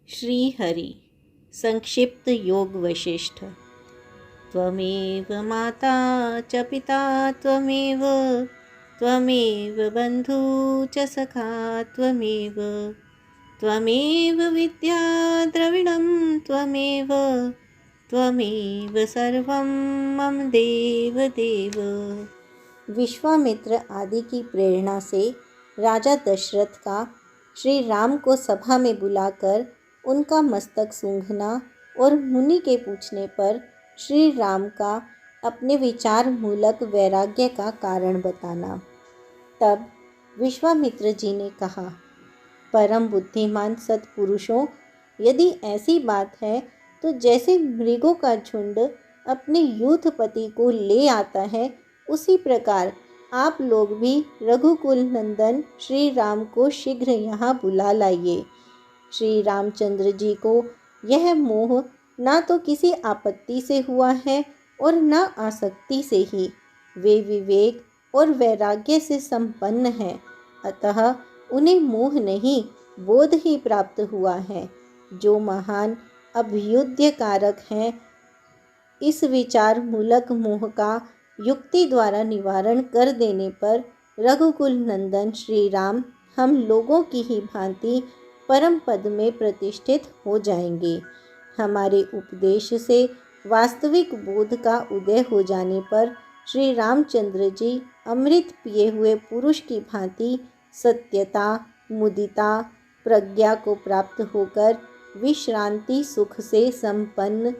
श्री हरि संक्षिप्त योग वशिष्ठ। त्वमेव माता च पिता त्वमेव, त्वमेव बन्धु च सखा त्वमेव, त्वमेव विद्या द्रविणं त्वमेव, त्वमेव सर्वं मम देव देव। विश्वामित्र आदि की प्रेरणा से राजा दशरथ का श्री राम को सभा में बुलाकर उनका मस्तक सूंघना और मुनि के पूछने पर श्री राम का अपने विचार मूलक वैराग्य का कारण बताना। तब विश्वामित्र जी ने कहा, परम बुद्धिमान सत्पुरुषों, यदि ऐसी बात है तो जैसे मृगों का झुंड अपने यूथपति को ले आता है, उसी प्रकार आप लोग भी रघुकुल नंदन श्री राम को शीघ्र यहाँ बुला लाइए। श्री रामचंद्र जी को यह मोह ना तो किसी आपत्ति से हुआ है और न आसक्ति से ही। वे विवेक और वैराग्य से संपन्न हैं, अतः उन्हें मोह नहीं बोध ही प्राप्त हुआ है, जो महान अभ्युदय कारक हैं। इस विचार मूलक मोह का युक्ति द्वारा निवारण कर देने पर रघुकुल नंदन श्री राम हम लोगों की ही भांति परम पद में प्रतिष्ठित हो जाएंगे। हमारे उपदेश से वास्तविक बोध का उदय हो जाने पर श्री रामचंद्र जी अमृत पिए हुए पुरुष की भांति सत्यता, मुदिता, प्रज्ञा को प्राप्त होकर विश्रांति सुख से संपन्न,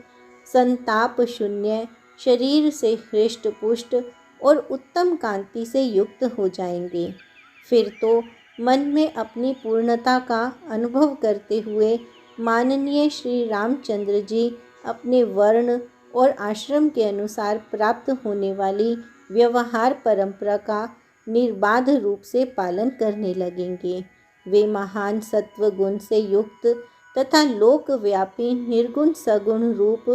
संताप शून्य, शरीर से हृष्ट पुष्ट और उत्तम कांति से युक्त हो जाएंगे। फिर तो मन में अपनी पूर्णता का अनुभव करते हुए माननीय श्री रामचंद्र जी अपने वर्ण और आश्रम के अनुसार प्राप्त होने वाली व्यवहार परंपरा का निर्बाध रूप से पालन करने लगेंगे। वे महान सत्व गुण से युक्त तथा लोकव्यापी निर्गुण सगुण रूप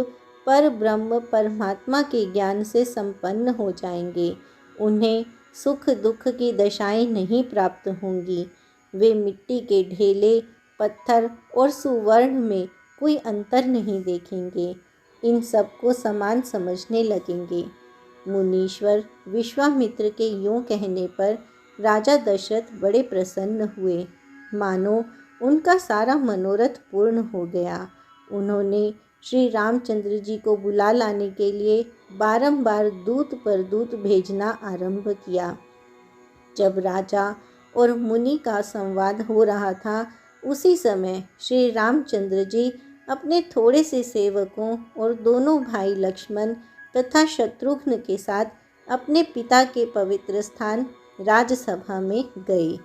पर ब्रह्म परमात्मा के ज्ञान से संपन्न हो जाएंगे। उन्हें सुख दुख की दशाएं नहीं प्राप्त होंगी। वे मिट्टी के ढेले, पत्थर और सुवर्ण में कोई अंतर नहीं देखेंगे। इन सब को समान समझने लगेंगे। मुनीश्वर विश्वामित्र के यूं कहने पर राजा दशरथ बड़े प्रसन्न हुए, मानो उनका सारा मनोरथ पूर्ण हो गया। उन्होंने श्री रामचंद्र जी को बुला लाने के लिए बारंबार दूत पर दूत भेजना आरंभ किया। जब राजा और मुनि का संवाद हो रहा था, उसी समय श्री रामचंद्र जी अपने थोड़े से सेवकों और दोनों भाई लक्ष्मण तथा शत्रुघ्न के साथ अपने पिता के पवित्र स्थान राजसभा में गए।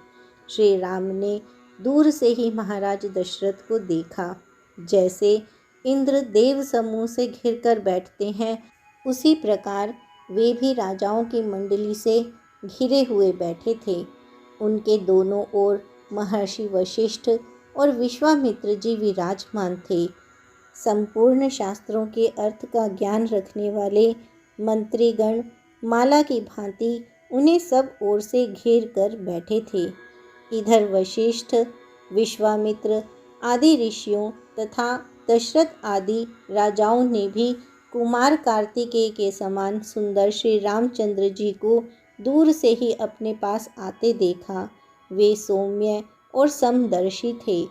श्री राम ने दूर से ही महाराज दशरथ को देखा। जैसे इंद्र देव समूह से घिरकर बैठते हैं, उसी प्रकार वे भी राजाओं की मंडली से घिरे हुए बैठे थे। उनके दोनों ओर महर्षि वशिष्ठ और विश्वामित्र जी विराजमान थे। संपूर्ण शास्त्रों के अर्थ का ज्ञान रखने वाले मंत्रीगण माला की भांति उन्हें सब ओर से घेर कर बैठे थे। इधर वशिष्ठ, विश्वामित्र आदि ऋषियों तथा दशरथ आदि राजाओं ने भी कुमार कार्तिकेय के समान सुंदर श्री रामचंद्र जी को दूर से ही अपने पास आते देखा। वे सौम्य और समदर्शी थे।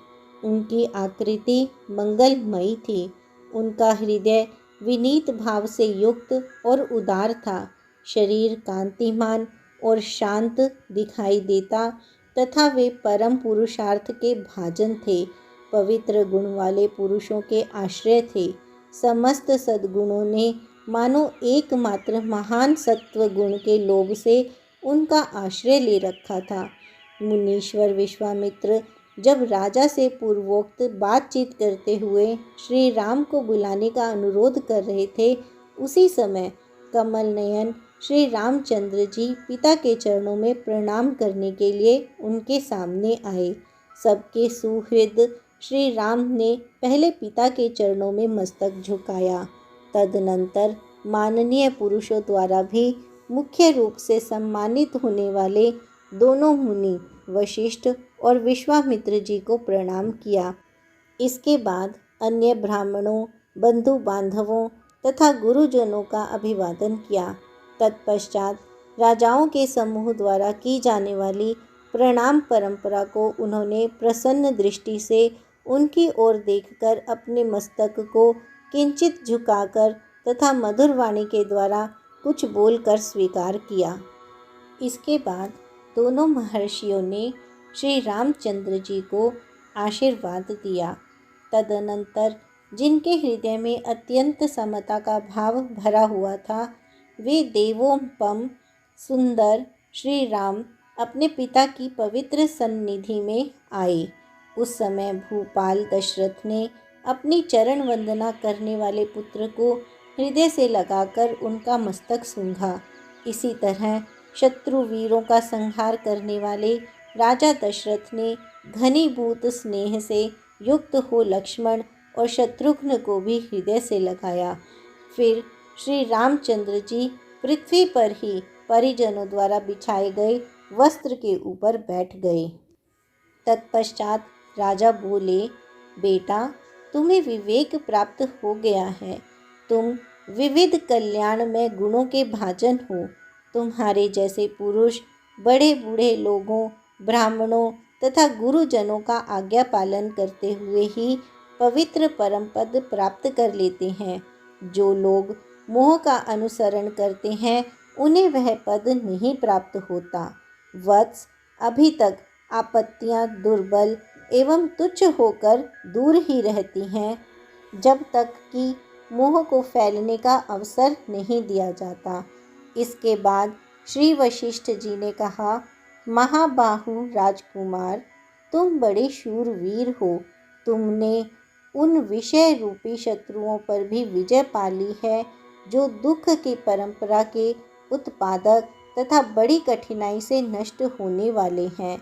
उनकी आकृति मंगलमयी थी। उनका हृदय विनीत भाव से युक्त और उदार था। शरीर कांतिमान और शांत दिखाई देता तथा वे परम पुरुषार्थ के भाजन थे। पवित्र गुण वाले पुरुषों के आश्रय थे। समस्त सद्गुणों ने मानो एकमात्र महान सत्व गुण के लोभ से उनका आश्रय ले रखा था। मुनीश्वर विश्वामित्र जब राजा से पूर्वोक्त बातचीत करते हुए श्री राम को बुलाने का अनुरोध कर रहे थे, उसी समय कमल नयन श्री रामचंद्र जी पिता के चरणों में प्रणाम करने के लिए उनके सामने आए। सबके सुहृद श्री राम ने पहले पिता के चरणों में मस्तक झुकाया। तदनंतर माननीय पुरुषों द्वारा भी मुख्य रूप से सम्मानित होने वाले दोनों मुनि वशिष्ठ और विश्वामित्र जी को प्रणाम किया। इसके बाद अन्य ब्राह्मणों, बंधु बांधवों तथा गुरुजनों का अभिवादन किया। तत्पश्चात राजाओं के समूह द्वारा की जाने वाली प्रणाम परंपरा को उन्होंने प्रसन्न दृष्टि से उनकी ओर देखकर अपने मस्तक को किंचित झुकाकर तथा मधुर वाणी के द्वारा कुछ बोलकर स्वीकार किया। इसके बाद दोनों महर्षियों ने श्री रामचंद्र जी को आशीर्वाद दिया। तदनंतर जिनके हृदय में अत्यंत समता का भाव भरा हुआ था, वे देवोपम सुंदर श्री राम अपने पिता की पवित्र सन्निधि में आए। उस समय भूपाल दशरथ ने अपनी चरण वंदना करने वाले पुत्र को हृदय से लगाकर उनका मस्तक सूंघा। इसी तरह शत्रु वीरों का संहार करने वाले राजा दशरथ ने घनीभूत स्नेह से युक्त हो लक्ष्मण और शत्रुघ्न को भी हृदय से लगाया। फिर श्री रामचंद्र जी पृथ्वी पर ही परिजनों द्वारा बिछाए गए वस्त्र के ऊपर बैठ गए। तत्पश्चात राजा बोले, बेटा, तुम्हें विवेक प्राप्त हो गया है। तुम विविध कल्याण में गुणों के भाजन हो। तुम्हारे जैसे पुरुष बड़े बूढ़े लोगों, ब्राह्मणों तथा गुरुजनों का आज्ञा पालन करते हुए ही पवित्र परम पद प्राप्त कर लेते हैं। जो लोग मोह का अनुसरण करते हैं, उन्हें वह पद नहीं प्राप्त होता। वत्स, अभी तक आपत्तियां दुर्बल एवं तुच्छ होकर दूर ही रहती हैं, जब तक कि मोह को फैलने का अवसर नहीं दिया जाता। इसके बाद श्री वशिष्ठ जी ने कहा, महाबाहु राजकुमार, तुम बड़े शूरवीर हो। तुमने उन विषय रूपी शत्रुओं पर भी विजय पा ली है जो दुख की परंपरा के उत्पादक तथा बड़ी कठिनाई से नष्ट होने वाले हैं।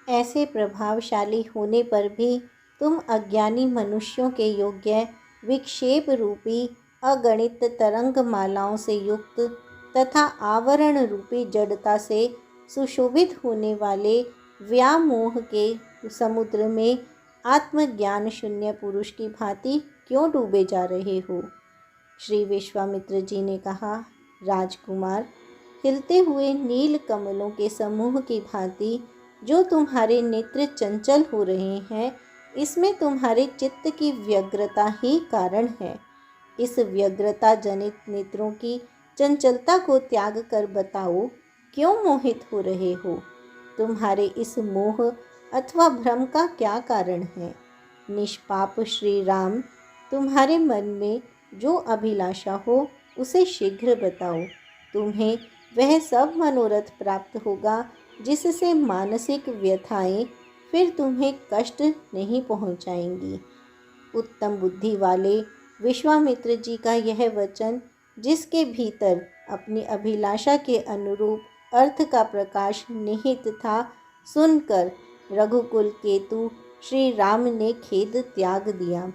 ऐसे प्रभावशाली होने पर भी तुम अज्ञानी मनुष्यों के योग्य विक्षेप रूपी अगणित तरंग मालाओं से युक्त तथा आवरण रूपी जड़ता से सुशोभित होने वाले व्यामोह के समुद्र में आत्मज्ञान शून्य पुरुष की भांति क्यों डूबे जा रहे हो। श्री विश्वामित्र जी ने कहा, राजकुमार, हिलते हुए नील कमलों के समूह की भांति जो तुम्हारे नेत्र चंचल हो रहे हैं, इसमें तुम्हारे चित्त की व्यग्रता ही कारण है। इस व्यग्रता जनित नेत्रों की चंचलता को त्याग कर बताओ, क्यों मोहित हो रहे हो। तुम्हारे इस मोह अथवा भ्रम का क्या कारण है। निष्पाप श्री राम, तुम्हारे मन में जो अभिलाषा हो उसे शीघ्र बताओ। तुम्हें वह सब मनोरथ प्राप्त होगा जिससे मानसिक व्यथाएं फिर तुम्हें कष्ट नहीं पहुंचाएंगी। उत्तम बुद्धि वाले विश्वामित्र जी का यह वचन, जिसके भीतर अपनी अभिलाषा के अनुरूप अर्थ का प्रकाश निहित था, सुनकर रघुकुल केतु श्री राम ने खेद त्याग दिया।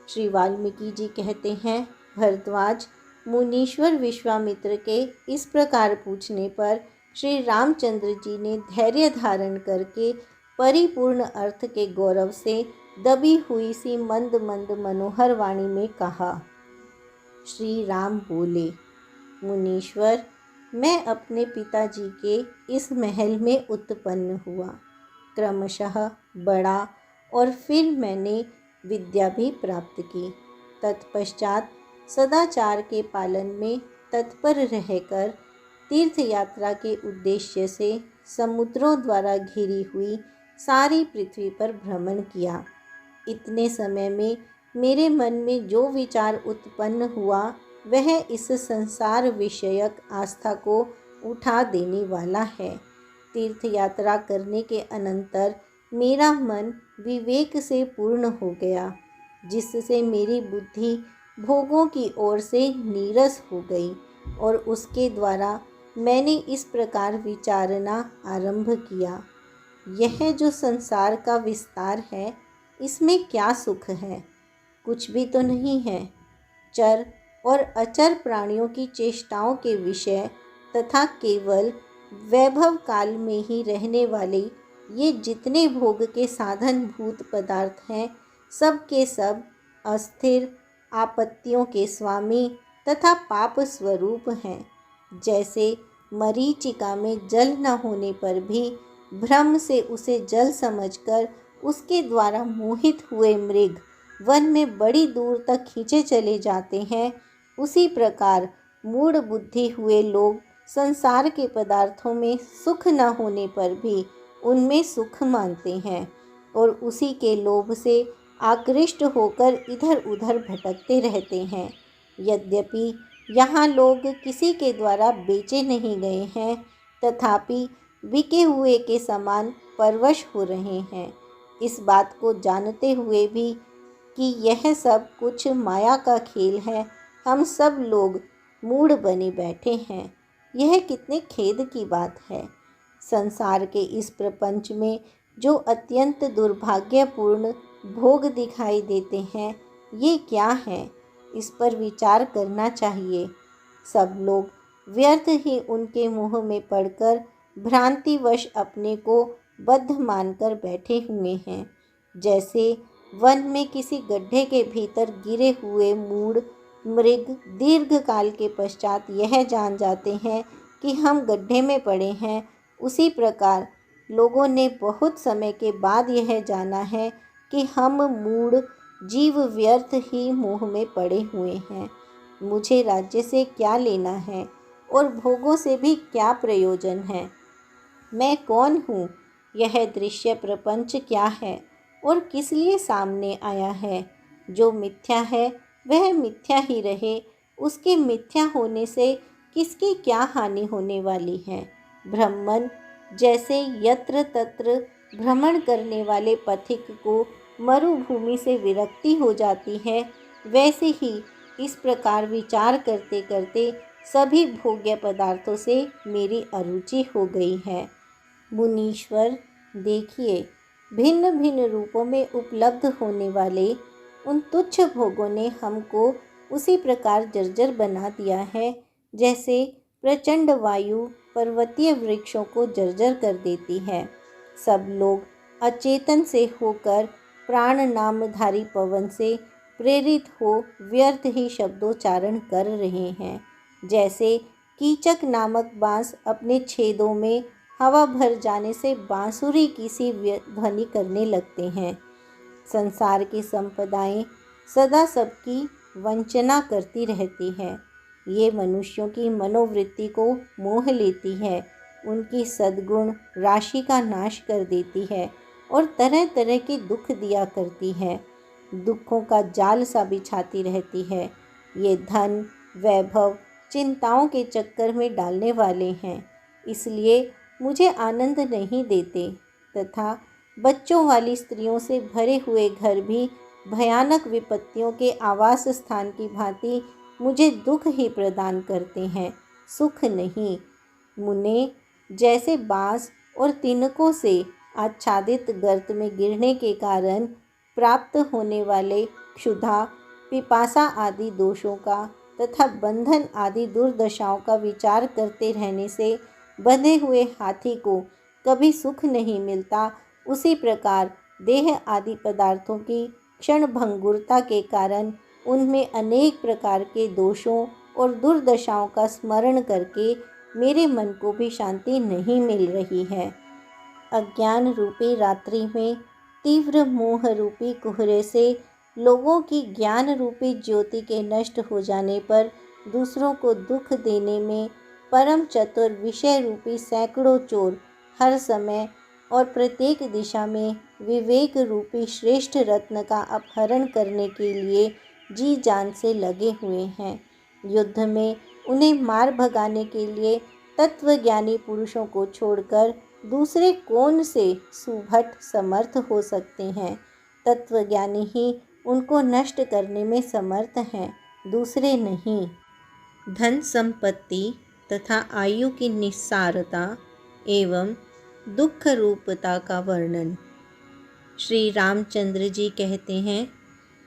श्री वाल्मीकि जी कहते हैं, भरद्वाज, मुनीश्वर विश्वामित्र के इस प्रकार पूछने पर श्री रामचंद्र जी ने धैर्य धारण करके परिपूर्ण अर्थ के गौरव से दबी हुई सी मंद मंद मनोहर वाणी में कहा। श्री राम बोले, मुनीश्वर, मैं अपने पिताजी के इस महल में उत्पन्न हुआ, क्रमशः बड़ा, और फिर मैंने विद्या भी प्राप्त की। तत्पश्चात सदाचार के पालन में तत्पर रहकर तीर्थ यात्रा के उद्देश्य से समुद्रों द्वारा घिरी हुई सारी पृथ्वी पर भ्रमण किया। इतने समय में मेरे मन में जो विचार उत्पन्न हुआ, वह इस संसार विषयक आस्था को उठा देने वाला है। तीर्थ यात्रा करने के अनंतर मेरा मन विवेक से पूर्ण हो गया, जिससे मेरी बुद्धि भोगों की ओर से नीरस हो गई, और उसके द्वारा मैंने इस प्रकार विचारना आरंभ किया, यह जो संसार का विस्तार है, इसमें क्या सुख है। कुछ भी तो नहीं है। चर और अचर प्राणियों की चेष्टाओं के विषय तथा केवल वैभव काल में ही रहने वाले ये जितने भोग के साधन भूत पदार्थ हैं, सब के सब अस्थिर, आपत्तियों के स्वामी तथा पाप स्वरूप हैं। जैसे मरीचिका में जल न होने पर भी भ्रम से उसे जल समझकर उसके द्वारा मोहित हुए मृग वन में बड़ी दूर तक खींचे चले जाते हैं, उसी प्रकार मूढ़ बुद्धि हुए लोग संसार के पदार्थों में सुख न होने पर भी उनमें सुख मानते हैं और उसी के लोभ से आकृष्ट होकर इधर उधर भटकते रहते हैं। यद्यपि यहाँ लोग किसी के द्वारा बेचे नहीं गए हैं, तथापि बिके हुए के समान परवश हो रहे हैं। इस बात को जानते हुए भी कि यह सब कुछ माया का खेल है, हम सब लोग मूढ़ बने बैठे हैं। यह कितने खेद की बात है। संसार के इस प्रपंच में जो अत्यंत दुर्भाग्यपूर्ण भोग दिखाई देते हैं, ये क्या है? इस पर विचार करना चाहिए। सब लोग व्यर्थ ही उनके मुँह में पड़कर भ्रांतिवश अपने को बद्ध मानकर बैठे हुए हैं। जैसे वन में किसी गड्ढे के भीतर गिरे हुए मूढ़ मृग दीर्घ काल के पश्चात यह जान जाते हैं कि हम गड्ढे में पड़े हैं, उसी प्रकार लोगों ने बहुत समय के बाद यह जाना है कि हम मूढ़ जीव व्यर्थ ही मोह में पड़े हुए हैं। मुझे राज्य से क्या लेना है और भोगों से भी क्या प्रयोजन है? मैं कौन हूँ? यह दृश्य प्रपंच क्या है और किस लिए सामने आया है? जो मिथ्या है वह मिथ्या ही रहे, उसके मिथ्या होने से किसकी क्या हानि होने वाली है? ब्राह्मण जैसे यत्र तत्र भ्रमण करने वाले पथिक को मरुभूमि से विरक्ति हो जाती है, वैसे ही इस प्रकार विचार करते करते सभी भोग्य पदार्थों से मेरी अरुचि हो गई है। मुनीश्वर, देखिए, भिन्न भिन्न रूपों में उपलब्ध होने वाले उन तुच्छ भोगों ने हमको उसी प्रकार जर्जर बना दिया है जैसे प्रचंड वायु पर्वतीय वृक्षों को जर्जर कर देती है। सब लोग अचेतन से होकर प्राण नामधारी पवन से प्रेरित हो व्यर्थ ही शब्दोच्चारण कर रहे हैं। जैसे कीचक नामक बांस अपने छेदों में हवा भर जाने से बांसुरी की सी ध्वनि करने लगते हैं। संसार की संपदाएं सदा सबकी वंचना करती रहती है। ये मनुष्यों की मनोवृत्ति को मोह लेती है, उनकी सद्गुण राशि का नाश कर देती है और तरह तरह के दुख दिया करती है। दुखों का जाल सा बिछाती रहती है। ये धन वैभव चिंताओं के चक्कर में डालने वाले हैं, इसलिए मुझे आनंद नहीं देते तथा बच्चों वाली स्त्रियों से भरे हुए घर भी भयानक विपत्तियों के आवास स्थान की भांति मुझे दुख ही प्रदान करते हैं, सुख नहीं। मुने, जैसे बांस और तिनकों से आच्छादित गर्त में गिरने के कारण प्राप्त होने वाले क्षुधा, पिपासा आदि दोषों का तथा बंधन आदि दुर्दशाओं का विचार करते रहने से बंधे हुए हाथी को कभी सुख नहीं मिलता, उसी प्रकार देह आदि पदार्थों की क्षण भंगुरता के कारण उनमें अनेक प्रकार के दोषों और दुर्दशाओं का स्मरण करके मेरे मन को भी शांति नहीं मिल रही है। अज्ञान रूपी रात्रि में तीव्र मोह रूपी कुहरे से लोगों की ज्ञान रूपी ज्योति के नष्ट हो जाने पर दूसरों को दुख देने में परम चतुर विषय रूपी सैकड़ों चोर हर समय और प्रत्येक दिशा में विवेक रूपी श्रेष्ठ रत्न का अपहरण करने के लिए जी जान से लगे हुए हैं। युद्ध में उन्हें मार भगाने के लिए तत्वज्ञानी पुरुषों को छोड़कर दूसरे कौन से सुभट समर्थ हो सकते हैं? तत्वज्ञानी ही उनको नष्ट करने में समर्थ हैं, दूसरे नहीं। धन संपत्ति तथा आयु की निस्सारता एवं दुख रूपता का वर्णन। श्री रामचंद्र जी कहते हैं,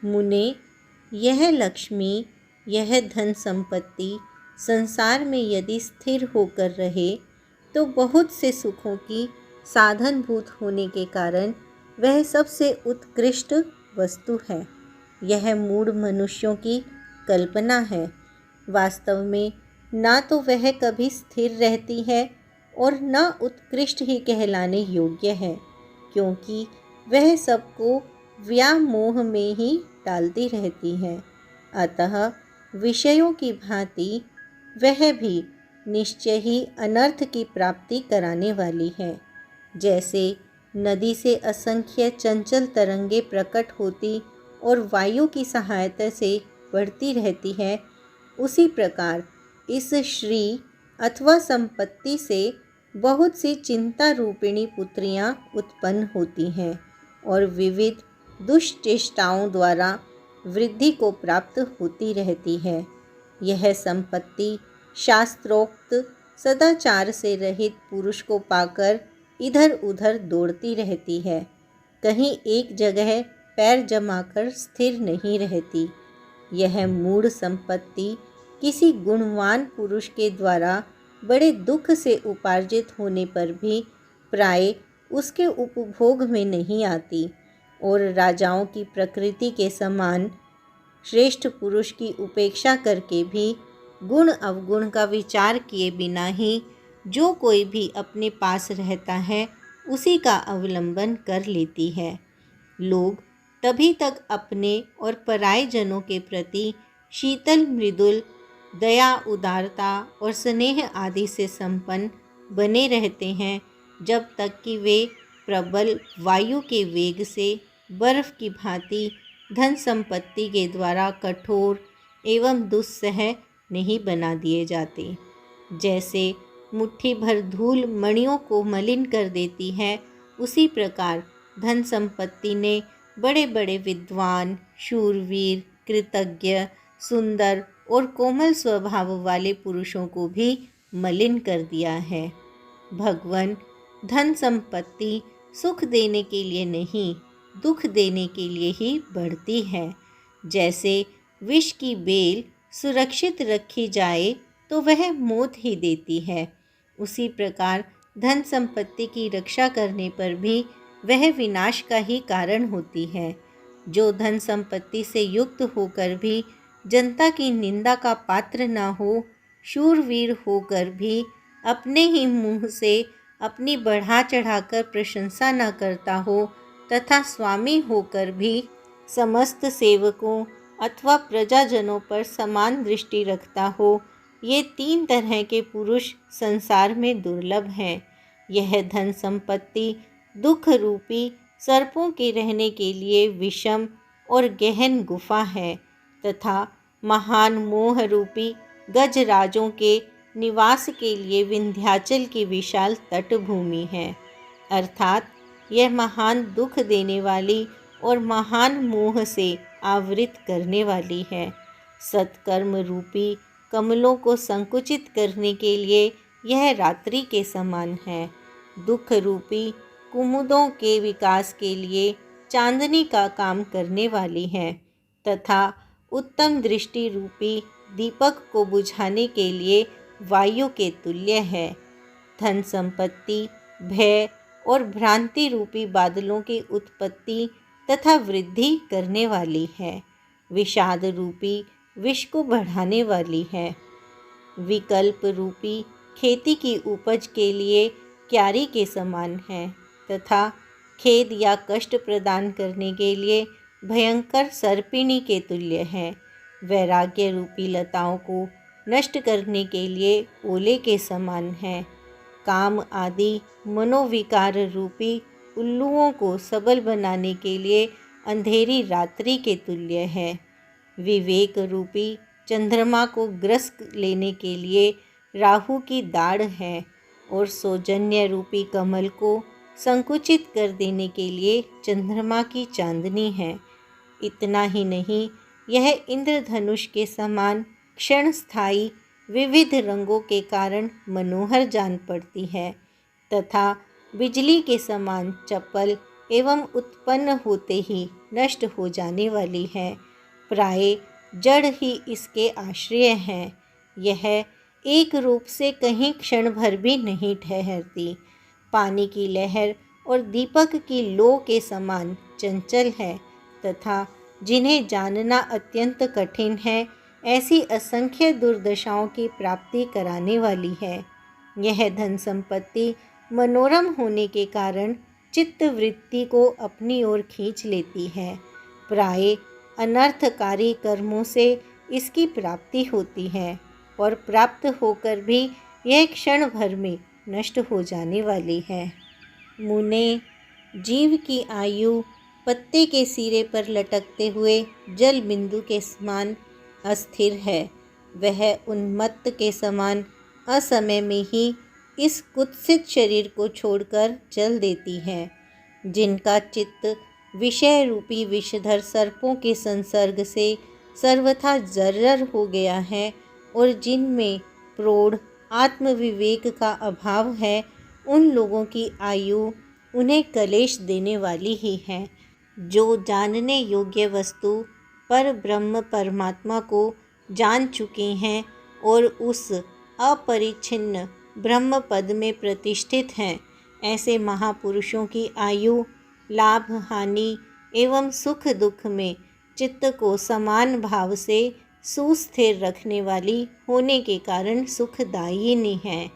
मुने, यह लक्ष्मी, यह धन संपत्ति संसार में यदि स्थिर होकर रहे तो बहुत से सुखों की साधनभूत होने के कारण वह सबसे उत्कृष्ट वस्तु है। यह मूढ़ मनुष्यों की कल्पना है। वास्तव में ना तो वह कभी स्थिर रहती है और न उत्कृष्ट ही कहलाने योग्य है, क्योंकि वह सबको व्यामोह में ही डालती रहती है। अतः विषयों की भांति वह भी निश्चय ही अनर्थ की प्राप्ति कराने वाली है। जैसे नदी से असंख्य चंचल तरंगे प्रकट होती और वायु की सहायता से बढ़ती रहती है, उसी प्रकार इस श्री अथवा संपत्ति से बहुत सी चिंता रूपिणी पुत्रियां उत्पन्न होती हैं और विविध दुष्चेष्टाओं द्वारा वृद्धि को प्राप्त होती रहती है। यह संपत्ति शास्त्रोक्त सदाचार से रहित पुरुष को पाकर इधर उधर दौड़ती रहती है, कहीं एक जगह पैर जमाकर स्थिर नहीं रहती। यह मूढ़ संपत्ति किसी गुणवान पुरुष के द्वारा बड़े दुख से उपार्जित होने पर भी प्राय उसके उपभोग में नहीं आती और राजाओं की प्रकृति के समान श्रेष्ठ पुरुष की उपेक्षा करके भी गुण अवगुण का विचार किए बिना ही जो कोई भी अपने पास रहता है उसी का अवलंबन कर लेती है। लोग तभी तक अपने और पराये जनों के प्रति शीतल मृदुल दया उदारता और स्नेह आदि से संपन्न बने रहते हैं, जब तक कि वे प्रबल वायु के वेग से बर्फ की भांति धन संपत्ति के द्वारा कठोर एवं दुस्सह नहीं बना दिए जाते। जैसे मुट्ठी भर धूल मणियों को मलिन कर देती है, उसी प्रकार धन संपत्ति ने बड़े बड़े विद्वान, शूरवीर, कृतज्ञ, सुंदर और कोमल स्वभाव वाले पुरुषों को भी मलिन कर दिया है। भगवान, धन संपत्ति सुख देने के लिए नहीं, दुख देने के लिए ही बढ़ती है। जैसे विष की बेल सुरक्षित रखी जाए तो वह मौत ही देती है, उसी प्रकार धन संपत्ति की रक्षा करने पर भी वह विनाश का ही कारण होती है। जो धन संपत्ति से युक्त होकर भी जनता की निंदा का पात्र न हो, शूरवीर होकर भी अपने ही मुंह से अपनी बढ़ा चढ़ाकर प्रशंसा न करता हो तथा स्वामी होकर भी समस्त सेवकों अथवा प्रजाजनों पर समान दृष्टि रखता हो, ये 3 तरह के पुरुष संसार में दुर्लभ हैं। यह धन संपत्ति दुख रूपी सर्पों के रहने के लिए विषम और गहन गुफा है तथा महान मोह रूपी गजराजों के निवास के लिए विंध्याचल की विशाल तटभूमि है। अर्थात यह महान दुख देने वाली और महान मोह से आवृत करने वाली है। सत्कर्म रूपी कमलों को संकुचित करने के लिए यह रात्रि के समान है। दुख रूपी कुमुदों के विकास के लिए चांदनी का काम करने वाली है तथा उत्तम दृष्टि रूपी दीपक को बुझाने के लिए वायु के तुल्य है। धन संपत्ति भय और भ्रांति रूपी बादलों की उत्पत्ति तथा वृद्धि करने वाली है। विषाद रूपी विष को बढ़ाने वाली है। विकल्प रूपी खेती की उपज के लिए क्यारी के समान है तथा खेद या कष्ट प्रदान करने के लिए भयंकर सर्पिणी के तुल्य है। वैराग्य रूपी लताओं को नष्ट करने के लिए ओले के समान है। काम आदि मनोविकार रूपी उल्लुओं को सबल बनाने के लिए अंधेरी रात्रि के तुल्य है। विवेक रूपी चंद्रमा को ग्रस लेने के लिए राहु की दाढ़ है और सौजन्य रूपी कमल को संकुचित कर देने के लिए चंद्रमा की चांदनी है। इतना ही नहीं, यह इंद्रधनुष के समान क्षणस्थायी विविध रंगों के कारण मनोहर जान पड़ती है तथा बिजली के समान चपल एवं उत्पन्न होते ही नष्ट हो जाने वाली है। प्राय जड़ ही इसके आश्रय हैं। यह एक रूप से कहीं क्षण भर भी नहीं ठहरती। पानी की लहर और दीपक की लो के समान चंचल है तथा जिन्हें जानना अत्यंत कठिन है, ऐसी असंख्य दुर्दशाओं की प्राप्ति कराने वाली है। यह धन संपत्ति मनोरम होने के कारण चित्त वृत्ति को अपनी ओर खींच लेती है। प्राय अनर्थकारी कर्मों से इसकी प्राप्ति होती है और प्राप्त होकर भी यह क्षण भर में नष्ट हो जाने वाली है। मुने, जीव की आयु पत्ते के सिरे पर लटकते हुए जल बिंदु के समान अस्थिर है। वह उन्मत्त के समान असमय में ही इस कुत्सित शरीर को छोड़कर चल देती है। जिनका चित्त विषय रूपी विषधर सर्पों के संसर्ग से सर्वथा जर्जर हो गया है और जिनमें प्रौढ़ आत्मविवेक का अभाव है, उन लोगों की आयु उन्हें कलेश देने वाली ही है। जो जानने योग्य वस्तु पर ब्रह्म परमात्मा को जान चुके हैं और उस अपरिच्छिन्न ब्रह्म पद में प्रतिष्ठित हैं, ऐसे महापुरुषों की आयु लाभ हानि एवं सुख दुख में चित्त को समान भाव से सुस्थिर रखने वाली होने के कारण सुखदायिनी है।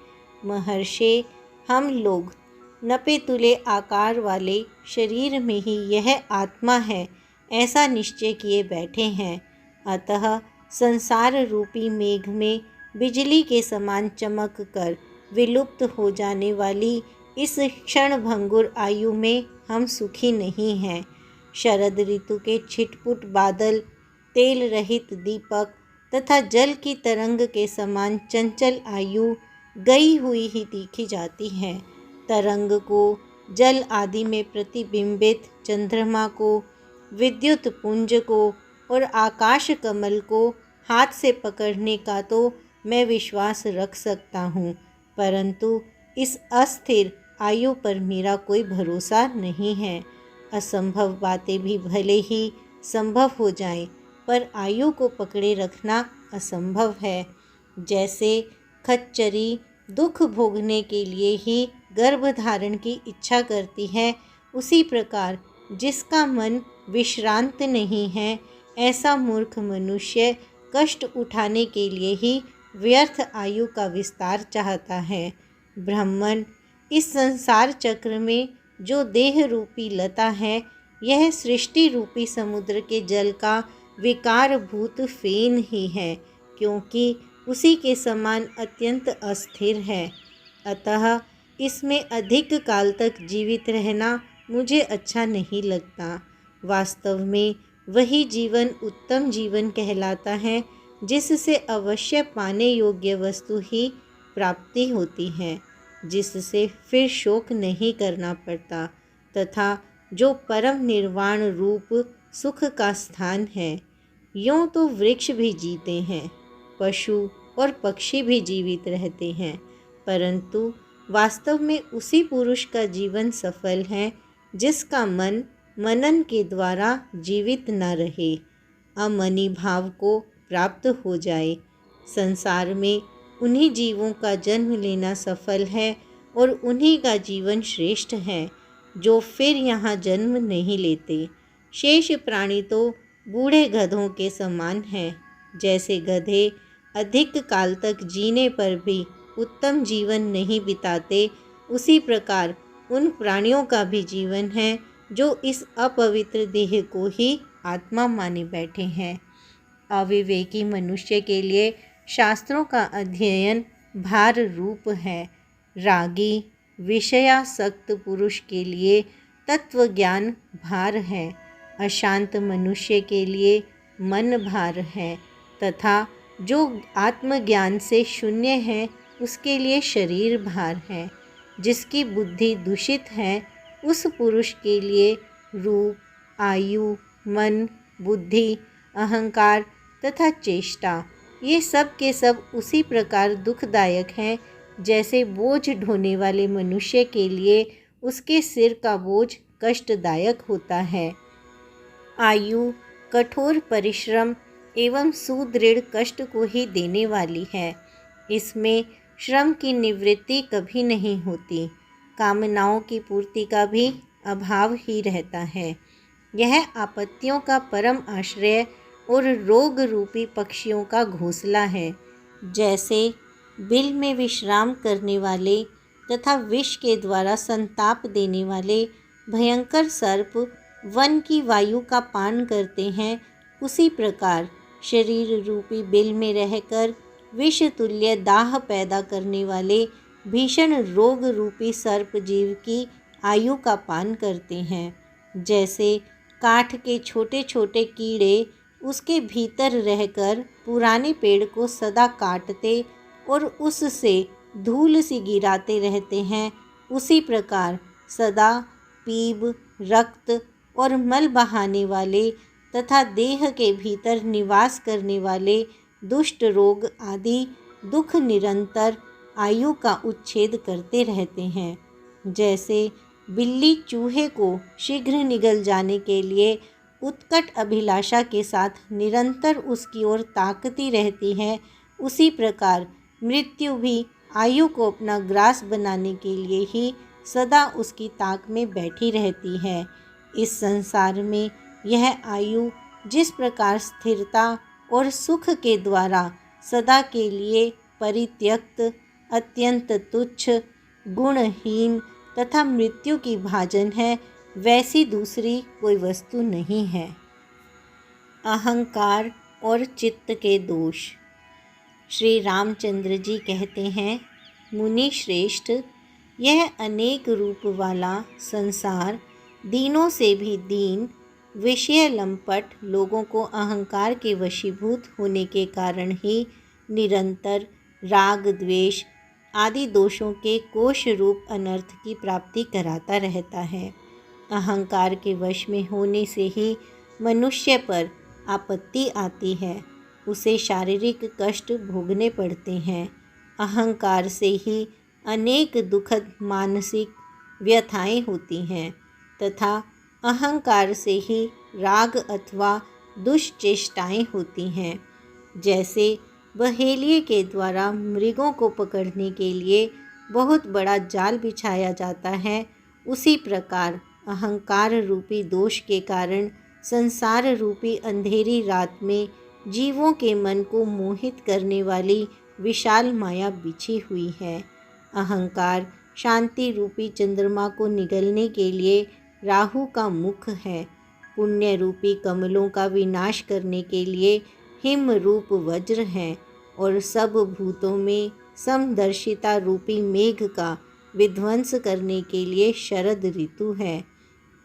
महर्षि, हम लोग नपे तुले आकार वाले शरीर में ही यह आत्मा है ऐसा निश्चय किए बैठे हैं। अतः संसार रूपी मेघ में बिजली के समान चमक कर विलुप्त हो जाने वाली इस क्षण भंगुर आयु में हम सुखी नहीं हैं। शरद ऋतु के छिटपुट बादल, तेल रहित दीपक तथा जल की तरंग के समान चंचल आयु गई हुई ही दिखी जाती है। तरंग को, जल आदि में प्रतिबिंबित चंद्रमा को, विद्युत पुंज को और आकाश कमल को हाथ से पकड़ने का तो मैं विश्वास रख सकता हूँ, परंतु इस अस्थिर आयु पर मेरा कोई भरोसा नहीं है। असंभव बातें भी भले ही संभव हो जाएं, पर आयु को पकड़े रखना असंभव है। जैसे खच्चरी दुख भोगने के लिए ही गर्भ धारण की इच्छा करती है, उसी प्रकार जिसका मन विश्रांत नहीं है, ऐसा मूर्ख मनुष्य कष्ट उठाने के लिए ही व्यर्थ आयु का विस्तार चाहता है। ब्राह्मण, इस संसार चक्र में जो देह रूपी लता है, यह सृष्टि रूपी समुद्र के जल का विकारभूत फेन ही है, क्योंकि उसी के समान अत्यंत अस्थिर है। अतः इसमें अधिक काल तक जीवित रहना मुझे अच्छा नहीं लगता। वास्तव में वही जीवन उत्तम जीवन कहलाता है, जिससे अवश्य पाने योग्य वस्तु ही प्राप्ति होती है, जिससे फिर शोक नहीं करना पड़ता तथा जो परम निर्वाण रूप सुख का स्थान है। यूँ तो वृक्ष भी जीते हैं, पशु और पक्षी भी जीवित रहते हैं, परंतु वास्तव में उसी पुरुष का जीवन सफल है जिसका मन मनन के द्वारा जीवित न रहे, अमनि भाव को प्राप्त हो जाए। संसार में उन्हीं जीवों का जन्म लेना सफल है और उन्हीं का जीवन श्रेष्ठ है जो फिर यहाँ जन्म नहीं लेते। शेष प्राणी तो बूढ़े गधों के समान हैं। जैसे गधे अधिक काल तक जीने पर भी उत्तम जीवन नहीं बिताते, उसी प्रकार उन प्राणियों का भी जीवन है जो इस अपवित्र देह को ही आत्मा माने बैठे हैं। अविवेकी मनुष्य के लिए शास्त्रों का अध्ययन भार रूप है। रागी विषयासक्त पुरुष के लिए तत्व ज्ञान भार है, अशांत मनुष्य के लिए मन भार है तथा जो आत्मज्ञान से शून्य है उसके लिए शरीर भार है। जिसकी बुद्धि दूषित है उस पुरुष के लिए रूप, आयु, मन, बुद्धि, अहंकार तथा चेष्टा ये सब के सब उसी प्रकार दुखदायक हैं जैसे बोझ ढोने वाले मनुष्य के लिए उसके सिर का बोझ कष्टदायक होता है। आयु कठोर परिश्रम एवं सुदृढ़ कष्ट को ही देने वाली है। इसमें श्रम की निवृत्ति कभी नहीं होती, कामनाओं की पूर्ति का भी अभाव ही रहता है। यह आपत्तियों का परम आश्रय और रोग रूपी पक्षियों का घोंसला है। जैसे बिल में विश्राम करने वाले तथा विष के द्वारा संताप देने वाले भयंकर सर्प वन की वायु का पान करते हैं, उसी प्रकार शरीर रूपी बिल में रहकर विष तुल्य दाह पैदा करने वाले भीषण रोग रूपी सर्प जीव की आयु का पान करते हैं। जैसे काठ के छोटे छोटे कीड़े उसके भीतर रहकर पुराने पेड़ को सदा काटते और उससे धूल सी गिराते रहते हैं, उसी प्रकार सदा पीप, रक्त और मल बहाने वाले तथा देह के भीतर निवास करने वाले दुष्ट रोग आदि दुख निरंतर आयु का उच्छेद करते रहते हैं। जैसे बिल्ली चूहे को शीघ्र निगल जाने के लिए उत्कट अभिलाषा के साथ निरंतर उसकी ओर ताकती रहती है, उसी प्रकार मृत्यु भी आयु को अपना ग्रास बनाने के लिए ही सदा उसकी ताक में बैठी रहती है। इस संसार में यह आयु जिस प्रकार स्थिरता और सुख के द्वारा सदा के लिए परित्यक्त, अत्यंत तुच्छ, गुणहीन तथा मृत्यु की भाजन है, वैसी दूसरी कोई वस्तु नहीं है। अहंकार और चित्त के दोष। श्री रामचंद्र जी कहते हैं, मुनि श्रेष्ठ, यह अनेक रूप वाला संसार दीनों से भी दीन, विषय लंपट लोगों को अहंकार के वशीभूत होने के कारण ही निरंतर राग द्वेष आदि दोषों के कोश रूप अनर्थ की प्राप्ति कराता रहता है। अहंकार के वश में होने से ही मनुष्य पर आपत्ति आती है, उसे शारीरिक कष्ट भोगने पड़ते हैं। अहंकार से ही अनेक दुखद मानसिक व्यथाएं होती हैं तथा अहंकार से ही राग अथवा दुष्चेष्टाएं होती हैं। जैसे बहेलिए के द्वारा मृगों को पकड़ने के लिए बहुत बड़ा जाल बिछाया जाता है, उसी प्रकार अहंकार रूपी दोष के कारण संसार रूपी अंधेरी रात में जीवों के मन को मोहित करने वाली विशाल माया बिछी हुई है। अहंकार शांति रूपी चंद्रमा को निगलने के लिए राहु का मुख है, पुण्य रूपी कमलों का विनाश करने के लिए हिम रूप वज्र है और सब भूतों में समदर्शिता रूपी मेघ का विध्वंस करने के लिए शरद ऋतु है।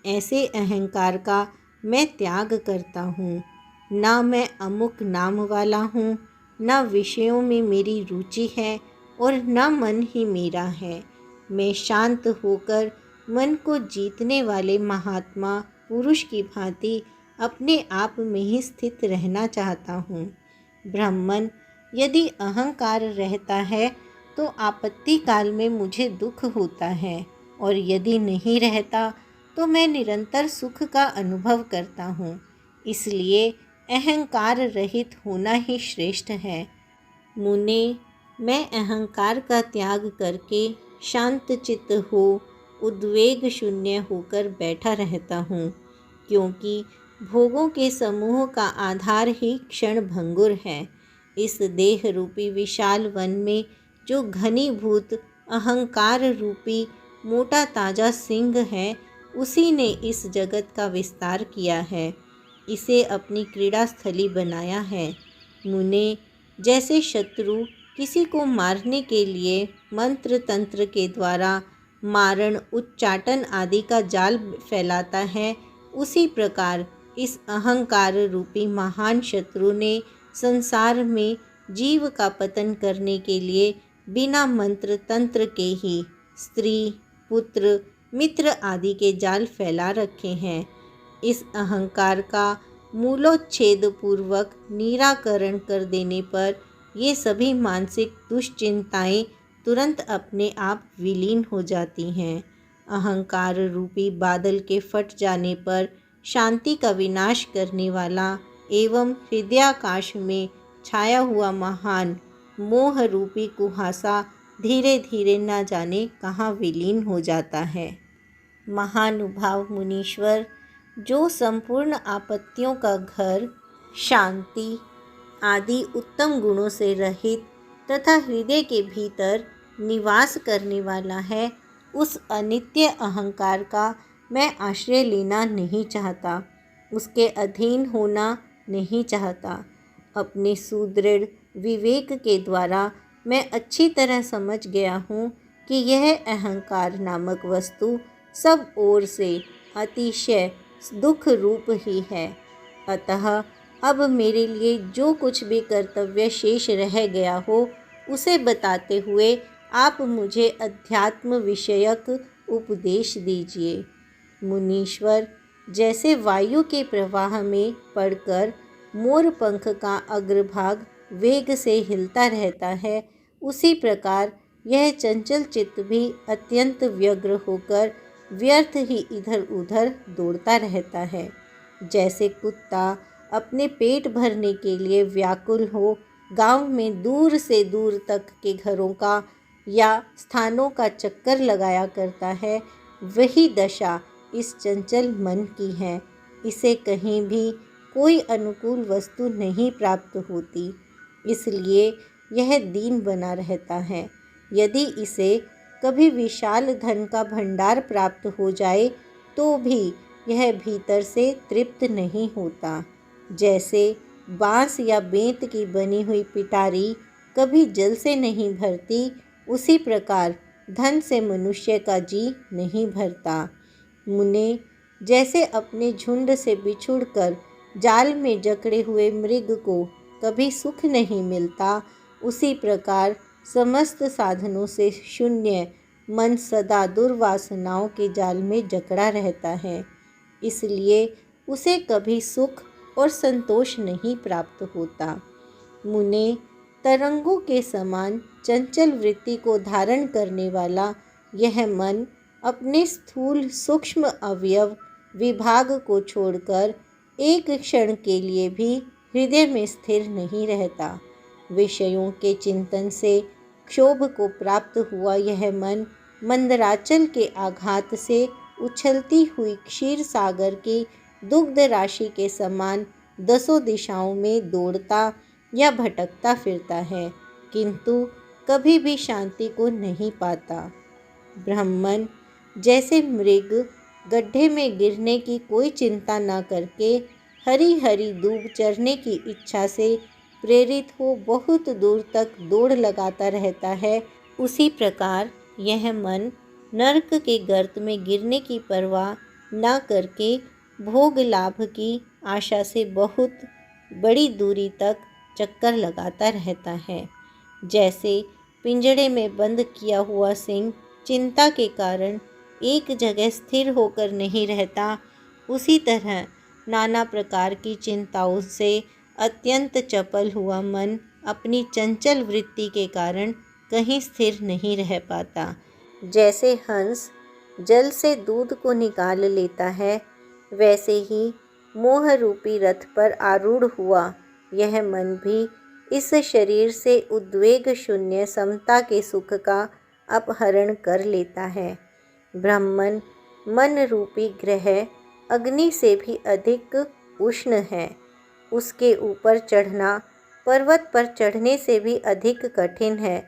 ऐसे अहंकार का मैं त्याग करता हूँ। न मैं अमुक नाम वाला हूँ, न विषयों में मेरी रुचि है और न मन ही मेरा है। मैं शांत होकर मन को जीतने वाले महात्मा पुरुष की भांति अपने आप में ही स्थित रहना चाहता हूँ। ब्राह्मण, यदि अहंकार रहता है तो आपत्ति काल में मुझे दुख होता है, और यदि नहीं रहता तो मैं निरंतर सुख का अनुभव करता हूँ। इसलिए अहंकार रहित होना ही श्रेष्ठ है। मुने, मैं अहंकार का त्याग करके शांत चित्त हो उद्वेग शून्य होकर बैठा रहता हूँ, क्योंकि भोगों के समूह का आधार ही क्षण भंगुर है। इस देह रूपी विशाल वन में जो घनीभूत अहंकार रूपी मोटा ताजा सिंह है, उसी ने इस जगत का विस्तार किया है, इसे अपनी क्रीड़ा स्थली बनाया है। मुने, जैसे शत्रु किसी को मारने के लिए मंत्र तंत्र के द्वारा मारण, उच्चाटन आदि का जाल फैलाता है, उसी प्रकार इस अहंकार रूपी महान शत्रु ने संसार में जीव का पतन करने के लिए बिना मंत्र तंत्र के ही स्त्री, पुत्र, मित्र आदि के जाल फैला रखे हैं। इस अहंकार का मूलोच्छेद पूर्वक निराकरण कर देने पर ये सभी मानसिक दुश्चिंताएं तुरंत अपने आप विलीन हो जाती हैं। अहंकार रूपी बादल के फट जाने पर शांति का विनाश करने वाला एवं हृदयाकाश में छाया हुआ महान मोह रूपी कुहासा धीरे धीरे न जाने कहाँ विलीन हो जाता है। महानुभाव मुनीश्वर, जो संपूर्ण आपत्तियों का घर, शांति आदि उत्तम गुणों से रहित तथा हृदय के भीतर निवास करने वाला है, उस अनित्य अहंकार का मैं आश्रय लेना नहीं चाहता, उसके अधीन होना नहीं चाहता। अपने सुदृढ़ विवेक के द्वारा मैं अच्छी तरह समझ गया हूँ कि यह अहंकार नामक वस्तु सब ओर से अतिशय दुख रूप ही है। अतः अब मेरे लिए जो कुछ भी कर्तव्य शेष रह गया हो, उसे बताते हुए आप मुझे अध्यात्म विषयक उपदेश दीजिए। मुनीश्वर, जैसे वायु के प्रवाह में पड़कर मोर पंख का अग्रभाग वेग से हिलता रहता है, उसी प्रकार यह चंचल चित्त भी अत्यंत व्यग्र होकर व्यर्थ ही इधर उधर दौड़ता रहता है। जैसे कुत्ता अपने पेट भरने के लिए व्याकुल हो गांव में दूर से दूर तक के घरों का या स्थानों का चक्कर लगाया करता है, वही दशा इस चंचल मन की है। इसे कहीं भी कोई अनुकूल वस्तु नहीं प्राप्त होती, इसलिए यह दीन बना रहता है। यदि इसे कभी विशाल धन का भंडार प्राप्त हो जाए तो भी यह भीतर से तृप्त नहीं होता। जैसे बांस या बेंत की बनी हुई पिटारी कभी जल से नहीं भरती, उसी प्रकार धन से मनुष्य का जी नहीं भरता। मुने, जैसे अपने झुंड से बिछुड़कर जाल में जकड़े हुए मृग को कभी सुख नहीं मिलता, उसी प्रकार समस्त साधनों से शून्य मन सदा दुर्वासनाओं के जाल में जकड़ा रहता है, इसलिए उसे कभी सुख और संतोष नहीं प्राप्त होता। मुने, तरंगों के समान चंचल वृत्ति को धारण करने वाला यह मन अपने स्थूल सूक्ष्म अवयव विभाग को छोड़कर एक क्षण के लिए भी हृदय में स्थिर नहीं रहता। विषयों के चिंतन से क्षोभ को प्राप्त हुआ यह मन मंदराचल के आघात से उछलती हुई क्षीर सागर की दुग्ध राशि के समान दसों दिशाओं में दौड़ता या भटकता फिरता है, किंतु कभी भी शांति को नहीं पाता। ब्राह्मण, जैसे मृग गड्ढे में गिरने की कोई चिंता न करके हरी हरी दूब चरने की इच्छा से प्रेरित हो बहुत दूर तक दौड़ लगाता रहता है, उसी प्रकार यह मन नरक के गर्त में गिरने की परवाह न करके भोग लाभ की आशा से बहुत बड़ी दूरी तक चक्कर लगाता रहता है। जैसे पिंजड़े में बंद किया हुआ सिंह चिंता के कारण एक जगह स्थिर होकर नहीं रहता, उसी तरह नाना प्रकार की चिंताओं से अत्यंत चपल हुआ मन अपनी चंचल वृत्ति के कारण कहीं स्थिर नहीं रह पाता। जैसे हंस जल से दूध को निकाल लेता है, वैसे ही मोह रूपी रथ पर आरूढ़ हुआ यह मन भी इस शरीर से उद्वेग शून्य समता के सुख का अपहरण कर लेता है। ब्राह्मण, मन रूपी ग्रह अग्नि से भी अधिक उष्ण है। उसके ऊपर चढ़ना पर्वत पर चढ़ने से भी अधिक कठिन है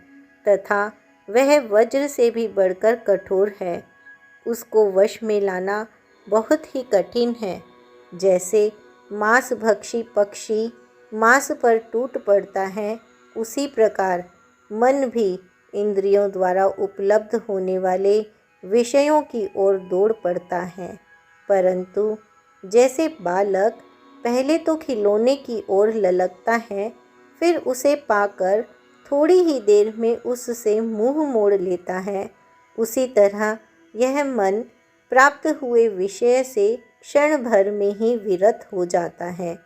तथा वह वज्र से भी बढ़कर कठोर है। उसको वश में लाना बहुत ही कठिन है। जैसे मांस भक्षी पक्षी मांस पर टूट पड़ता है, उसी प्रकार मन भी इंद्रियों द्वारा उपलब्ध होने वाले विषयों की ओर दौड़ पड़ता है। परंतु जैसे बालक पहले तो खिलौने की ओर ललकता है, फिर उसे पाकर थोड़ी ही देर में उससे मुंह मोड़ लेता है, उसी तरह यह मन प्राप्त हुए विषय से क्षण भर में ही विरत हो जाता है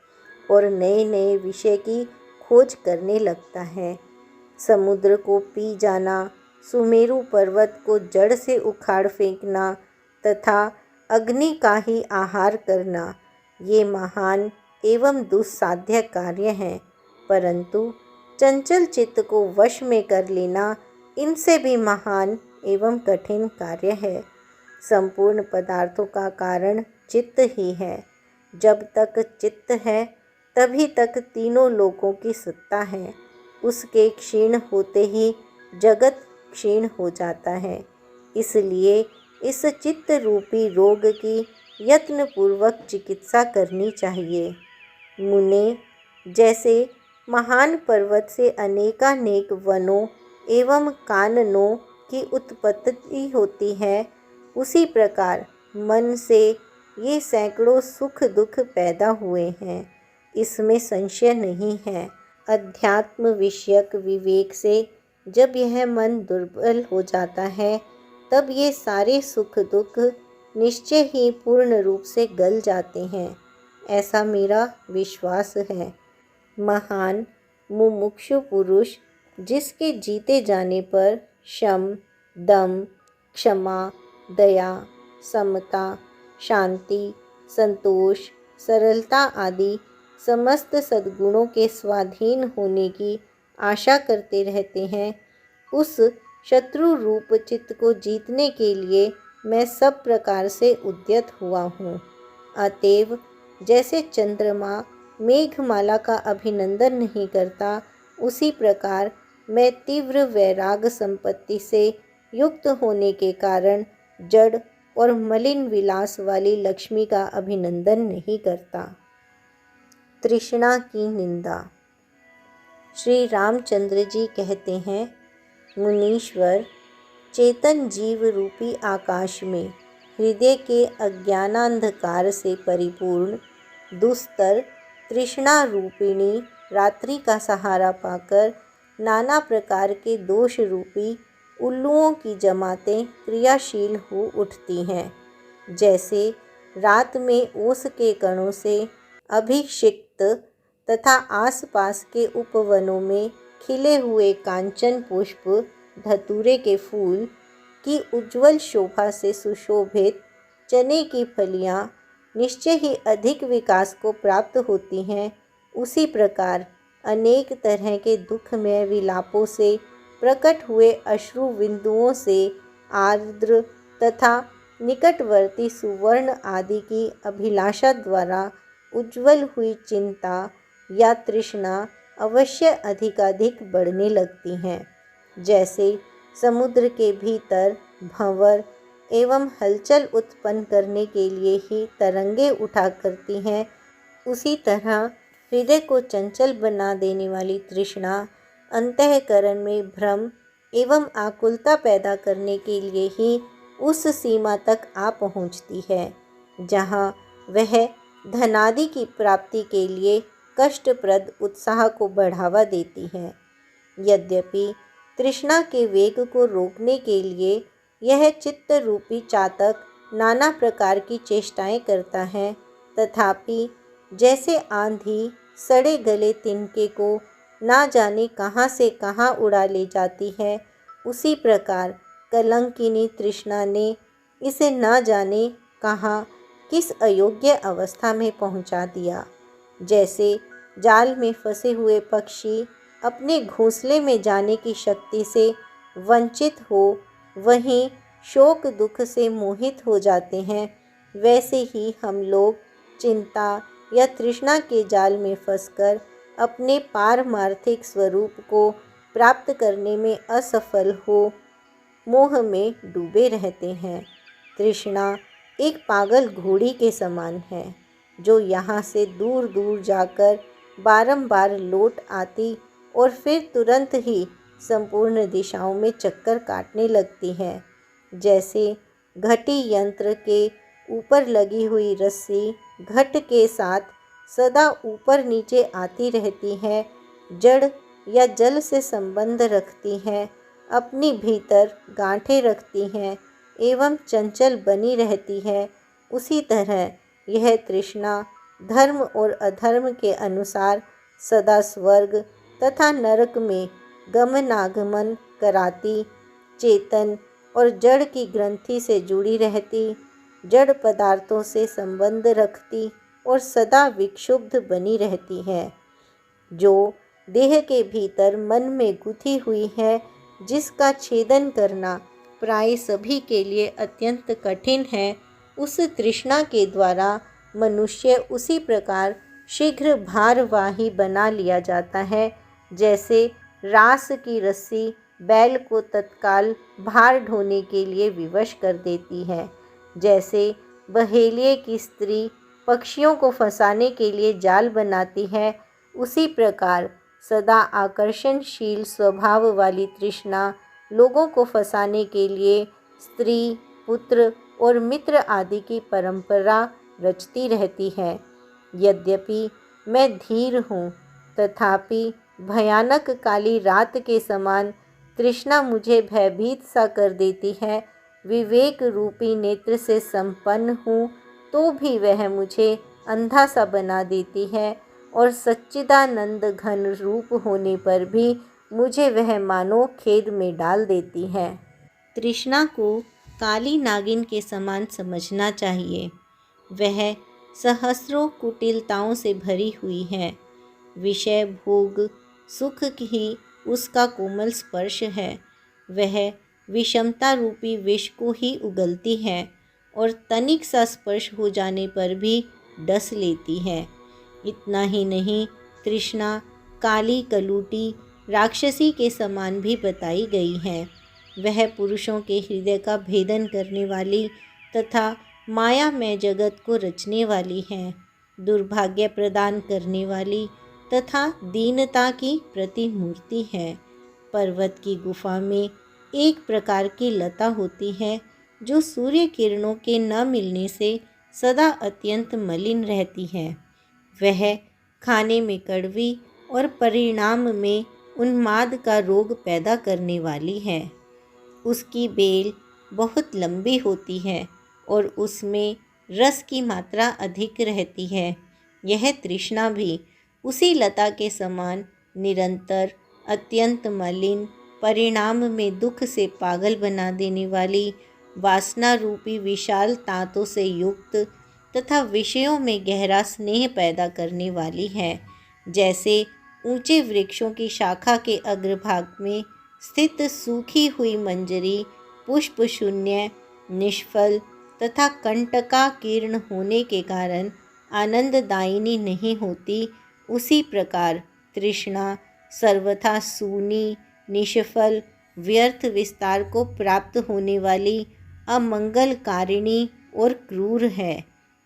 और नए नए विषय की खोज करने लगता है। समुद्र को पी जाना, सुमेरु पर्वत को जड़ से उखाड़ फेंकना तथा अग्नि का ही आहार करना, ये महान एवं दुस्साध्य कार्य हैं, परंतु चंचल चित्त को वश में कर लेना इनसे भी महान एवं कठिन कार्य है। संपूर्ण पदार्थों का कारण चित्त ही है। जब तक चित्त है तभी तक तीनों लोकों की सत्ता है। उसके क्षीण होते ही जगत क्षीण हो जाता है। इसलिए इस चित्त रूपी रोग की यत्नपूर्वक चिकित्सा करनी चाहिए। मुने, जैसे महान पर्वत से अनेकानेक वनों एवं काननों की उत्पत्ति होती है, उसी प्रकार मन से ये सैकड़ों सुख दुख पैदा हुए हैं, इसमें संशय नहीं है। अध्यात्म विषयक विवेक से जब यह मन दुर्बल हो जाता है, तब ये सारे सुख दुख निश्चय ही पूर्ण रूप से गल जाते हैं, ऐसा मेरा विश्वास है। महान मुमुक्षु पुरुष जिसके जीते जाने पर शम, दम, क्षमा, दया, समता, शांति, संतोष, सरलता आदि समस्त सद्गुणों के स्वाधीन होने की आशा करते रहते हैं, उस शत्रु रूप चित्त को जीतने के लिए मैं सब प्रकार से उद्यत हुआ हूँ। अतएव जैसे चंद्रमा मेघमाला का अभिनंदन नहीं करता, उसी प्रकार मैं तीव्र वैराग संपत्ति से युक्त होने के कारण जड़ और मलिन विलास वाली लक्ष्मी का अभिनंदन नहीं करता। तृष्णा की निंदा। श्री रामचंद्र जी कहते हैं, मुनीश्वर, चेतन जीव रूपी आकाश में हृदय के अज्ञानांधकार से परिपूर्ण दुस्तर तृष्णा रूपिणी रात्रि का सहारा पाकर नाना प्रकार के दोष रूपी उल्लुओं की जमातें क्रियाशील हो उठती हैं। जैसे रात में ओस के कणों से अभिषिक्त तथा आसपास के उपवनों में खिले हुए कांचन पुष्प धतूरे के फूल की उज्ज्वल शोभा से सुशोभित चने की फलियां निश्चय ही अधिक विकास को प्राप्त होती हैं, उसी प्रकार अनेक तरह के दुखमय विलापों से प्रकट हुए अश्रु बिंदुओं से आर्द्र तथा निकटवर्ती सुवर्ण आदि की अभिलाषा द्वारा उज्ज्वल हुई चिंता या तृष्णा अवश्य अधिकाधिक बढ़ने लगती हैं। जैसे समुद्र के भीतर भंवर एवं हलचल उत्पन्न करने के लिए ही तरंगे उठा करती हैं, उसी तरह हृदय को चंचल बना देने वाली तृष्णा अंतःकरण में भ्रम एवं आकुलता पैदा करने के लिए ही उस सीमा तक आ पहुँचती है, जहाँ वह धनादि की प्राप्ति के लिए कष्टप्रद उत्साह को बढ़ावा देती है। यद्यपि तृष्णा के वेग को रोकने के लिए यह चित्त रूपी चातक नाना प्रकार की चेष्टाएं करता है, तथापि जैसे आंधी सड़े गले तिनके को ना जाने कहाँ से कहाँ उड़ा ले जाती है, उसी प्रकार कलंकिनी तृष्णा ने इसे ना जाने कहाँ किस अयोग्य अवस्था में पहुँचा दिया। जैसे जाल में फंसे हुए पक्षी अपने घोंसले में जाने की शक्ति से वंचित हो वहीं शोक दुख से मोहित हो जाते हैं, वैसे ही हम लोग चिंता या तृष्णा के जाल में फंसकर अपने पारमार्थिक स्वरूप को प्राप्त करने में असफल हो मोह में डूबे रहते हैं। तृष्णा एक पागल घोड़ी के समान है, जो यहाँ से दूर दूर जाकर बारंबार लौट आती और फिर तुरंत ही संपूर्ण दिशाओं में चक्कर काटने लगती है। जैसे घटी यंत्र के ऊपर लगी हुई रस्सी घट के साथ सदा ऊपर नीचे आती रहती है, जड़ या जल से संबंध रखती हैं, अपनी भीतर गांठें रखती हैं एवं चंचल बनी रहती है, उसी तरह यह तृष्णा धर्म और अधर्म के अनुसार सदा स्वर्ग तथा नरक में गमनागमन कराती, चेतन और जड़ की ग्रंथि से जुड़ी रहती, जड़ पदार्थों से संबंध रखती और सदा विक्षुब्ध बनी रहती है, जो देह के भीतर मन में गुथी हुई है, जिसका छेदन करना प्राय सभी के लिए अत्यंत कठिन है, उस तृष्णा के द्वारा मनुष्य उसी प्रकार शीघ्र भारवाही बना लिया जाता है, जैसे रास की रस्सी बैल को तत्काल भार ढोने के लिए विवश कर देती है। जैसे बहेलिए की स्त्री पक्षियों को फंसाने के लिए जाल बनाती है, उसी प्रकार सदा आकर्षणशील स्वभाव वाली तृष्णा लोगों को फंसाने के लिए स्त्री, पुत्र और मित्र आदि की परंपरा रचती रहती है। यद्यपि मैं धीर हूँ, तथापि भयानक काली रात के समान तृष्णा मुझे भयभीत सा कर देती है। विवेक रूपी नेत्र से संपन्न हूँ तो भी वह मुझे अंधा सा बना देती है, और सच्चिदानंद घन रूप होने पर भी मुझे वह मानो खेद में डाल देती है। तृष्णा को काली नागिन के समान समझना चाहिए। वह सहस्रों कुटिलताओं से भरी हुई है। विषय भोग सुख ही उसका कोमल स्पर्श है। वह विषमता रूपी विष को ही उगलती है और तनिक सा स्पर्श हो जाने पर भी डस लेती है। इतना ही नहीं, तृष्णा काली कलूटी राक्षसी के समान भी बताई गई है। वह पुरुषों के हृदय का भेदन करने वाली तथा माया में जगत को रचने वाली है, दुर्भाग्य प्रदान करने वाली तथा दीनता की प्रतिमूर्ति है। पर्वत की गुफा में एक प्रकार की लता होती है जो सूर्य किरणों के न मिलने से सदा अत्यंत मलिन रहती है। वह खाने में कड़वी और परिणाम में उन्माद का रोग पैदा करने वाली है। उसकी बेल बहुत लंबी होती है और उसमें रस की मात्रा अधिक रहती है। यह तृष्णा भी उसी लता के समान निरंतर अत्यंत मलिन, परिणाम में दुख से पागल बना देने वाली, वासना रूपी विशाल तांतों से युक्त तथा विषयों में गहरा स्नेह पैदा करने वाली है। जैसे ऊंचे वृक्षों की शाखा के अग्रभाग में स्थित सूखी हुई मंजरी पुष्प शून्य, निष्फल तथा कंटकाकीर्ण होने के कारण आनंददायिनी नहीं होती, उसी प्रकार तृष्णा सर्वथा सूनी, निष्फल, व्यर्थ विस्तार को प्राप्त होने वाली, अमंगलकारिणी और क्रूर है।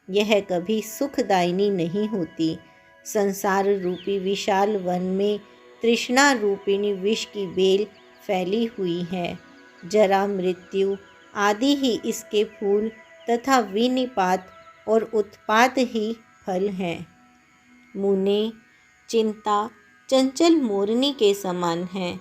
यह कभी सुखदायिनी नहीं होती। संसार रूपी विशाल वन में तृष्णा रूपिणी विष की बेल फैली हुई है। जरा, मृत्यु आदि ही इसके फूल तथा विनिपात और उत्पात ही फल हैं। मुने, चिंता चंचल मोरनी के समान है।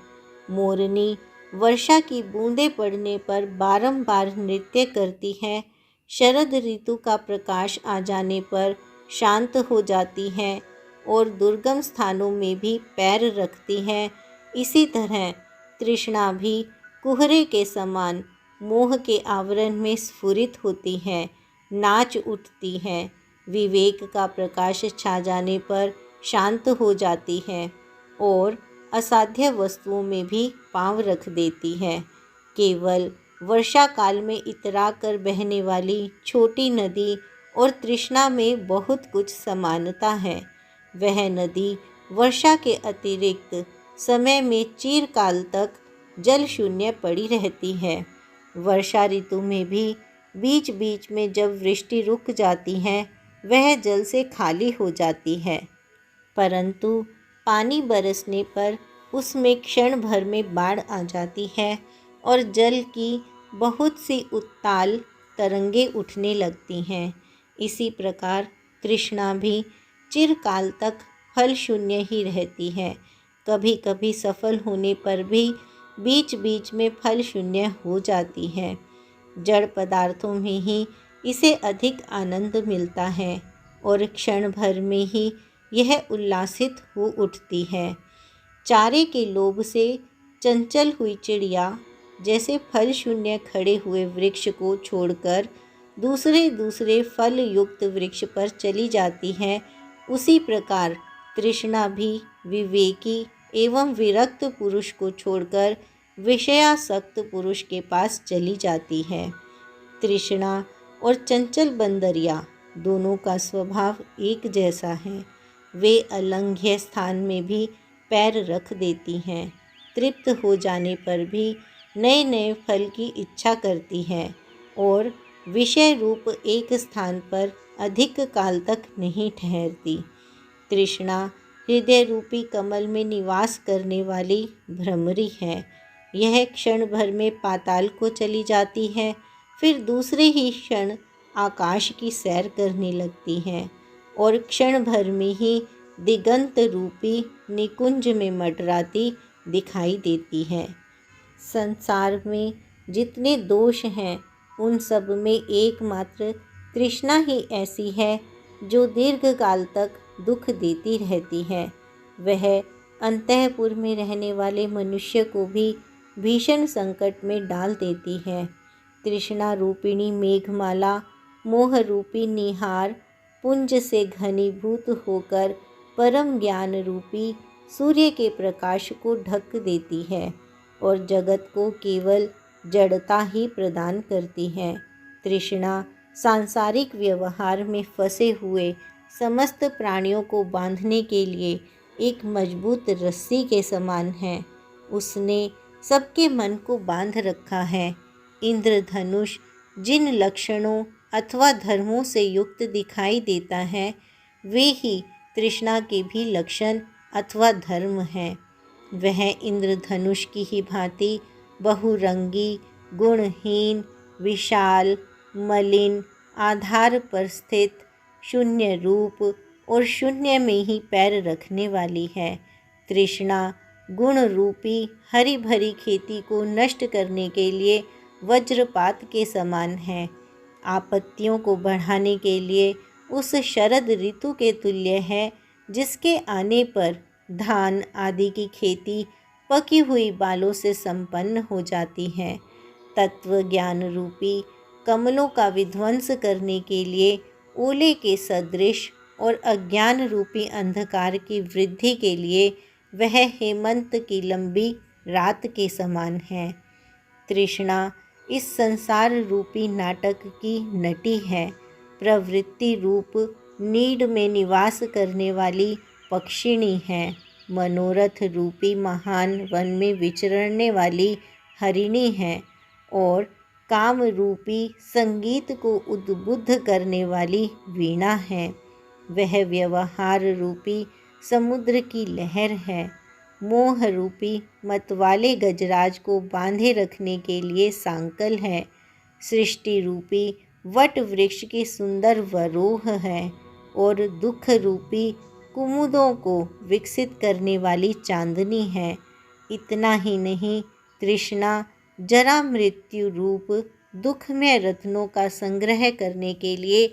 मोरनी वर्षा की बूंदें पड़ने पर बारंबार नृत्य करती है। शरद ऋतु का प्रकाश आ जाने पर शांत हो जाती है और दुर्गम स्थानों में भी पैर रखती है। इसी तरह तृष्णा भी कुहरे के समान मोह के आवरण में स्फुरित होती है, नाच उठती है। विवेक का प्रकाश छा जाने पर शांत हो जाती है और असाध्य वस्तुओं में भी पांव रख देती है। केवल वर्षा काल में इतरा कर बहने वाली छोटी नदी और तृष्णा में बहुत कुछ समानता है। वह नदी वर्षा के अतिरिक्त समय में चिरकाल तक जल शून्य पड़ी रहती है। वर्षा ऋतु में भी बीच बीच में जब वृष्टि रुक जाती है, वह जल से खाली हो जाती है, परंतु पानी बरसने पर उसमें क्षण भर में बाढ़ आ जाती है और जल की बहुत सी उत्ताल तरंगे उठने लगती हैं। इसी प्रकार तृष्णा भी चिरकाल तक फल शून्य ही रहती है। कभी कभी सफल होने पर भी बीच बीच में फल शून्य हो जाती है। जड़ पदार्थों में ही इसे अधिक आनंद मिलता है और क्षण भर में ही यह उल्लासित हो उठती है। चारे के लोभ से चंचल हुई चिड़िया जैसे फल शून्य खड़े हुए वृक्ष को छोड़कर दूसरे दूसरे फल युक्त वृक्ष पर चली जाती है, उसी प्रकार तृष्णा भी विवेकी एवं विरक्त पुरुष को छोड़कर विषयासक्त पुरुष के पास चली जाती है। तृष्णा और चंचल बंदरिया दोनों का स्वभाव एक जैसा है। वे अलंघ्य स्थान में भी पैर रख देती हैं। तृप्त हो जाने पर भी नए नए फल की इच्छा करती हैं और विषय रूप एक स्थान पर अधिक काल तक नहीं ठहरती। तृष्णा हृदय रूपी कमल में निवास करने वाली भ्रमरी है। यह क्षण भर में पाताल को चली जाती है, फिर दूसरे ही क्षण आकाश की सैर करने लगती है और क्षण भर में ही दिगंत रूपी निकुंज में मंडराती दिखाई देती है। संसार में जितने दोष हैं उन सब में एकमात्र तृष्णा ही ऐसी है जो दीर्घकाल तक दुख देती रहती है। वह अंतःपुर में रहने वाले मनुष्य को भी भीषण संकट में डाल देती है। तृष्णा रूपिणी मेघमाला मोह रूपी निहार पुंज से घनीभूत होकर परम ज्ञान रूपी सूर्य के प्रकाश को ढक देती है और जगत को केवल जड़ता ही प्रदान करती है। तृष्णा सांसारिक व्यवहार में फंसे हुए समस्त प्राणियों को बांधने के लिए एक मजबूत रस्सी के समान है। उसने सबके मन को बांध रखा है। इंद्रधनुष जिन लक्षणों अथवा धर्मों से युक्त दिखाई देता है, वे ही तृष्णा के भी लक्षण अथवा धर्म हैं। वह इंद्रधनुष की ही भांति बहुरंगी, गुणहीन, विशाल, मलिन, आधार पर स्थित, शून्य रूप और शून्य में ही पैर रखने वाली है। तृष्णा गुण रूपी हरी भरी खेती को नष्ट करने के लिए वज्रपात के समान है। आपत्तियों को बढ़ाने के लिए उस शरद ऋतु के तुल्य है जिसके आने पर धान आदि की खेती पकी हुई बालों से संपन्न हो जाती है। तत्व ज्ञान रूपी कमलों का विध्वंस करने के लिए ओले के सदृश और अज्ञान रूपी अंधकार की वृद्धि के लिए वह हेमंत की लंबी रात के समान है। तृष्णा इस संसार रूपी नाटक की नटी है। प्रवृत्ति रूप नीड में निवास करने वाली पक्षिणी है। मनोरथ रूपी महान वन में विचरने वाली हरिणी है और काम रूपी संगीत को उद्बुद्ध करने वाली वीणा है। वह व्यवहार रूपी समुद्र की लहर है। मोह रूपी मतवाले गजराज को बांधे रखने के लिए सांकल है। सृष्टि रूपी वट वृक्ष की सुंदर वरोह है और दुख रूपी कुमुदों को विकसित करने वाली चांदनी है। इतना ही नहीं, तृष्णा जरा मृत्यु रूप दुखमय रत्नों का संग्रह करने के लिए